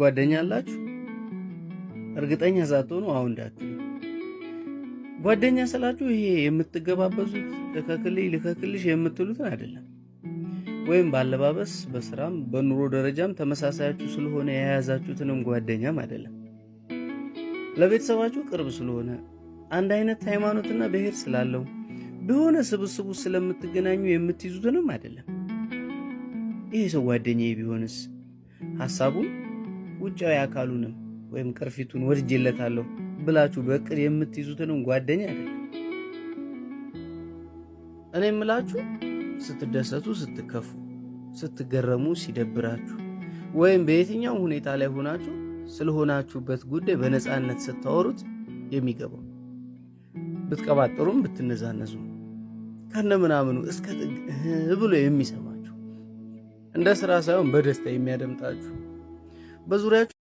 ጓደኛ አላችሁ? እርግጠኛ ሳትሆኑ አሁን እንዳትሉ። ጓደኛ ስላችሁ ይሄ የምትገባበዙት ልከክልሽ የምትሉትን አይደለም። ወይም ባለባበስ፣ በስራም በኑሮ ደረጃም ተመሳሳያችሁ ስለሆነ የያዛችሁትንም ጓደኛም አይደለም። ለቤተሰባችሁ ቅርብ ስለሆነ አንድ አይነት ሃይማኖትና ብሔር ስላለው በሆነ ስብስቡ ስለምትገናኙ የምትይዙትንም አይደለም። ይሄ ሰው ጓደኛዬ ቢሆንስ ሐሳቡን ውጫዊ አካሉንም ወይም ቅርፊቱን ወድጄለታለሁ ብላችሁ በቅድ የምትይዙትንም ጓደኛ አይደለም። እኔ የምላችሁ ስትደሰቱ፣ ስትከፉ፣ ስትገረሙ፣ ሲደብራችሁ ወይም በየትኛው ሁኔታ ላይ ሆናችሁ ስለሆናችሁበት ጉዳይ በነፃነት ስታወሩት የሚገባው ብትቀባጥሩም ብትነዛነዙ ከነምናምኑ እስከ ጥግ ብሎ የሚሰማችሁ እንደ ስራ ሳይሆን በደስታ የሚያደምጣችሁ በዙሪያችሁ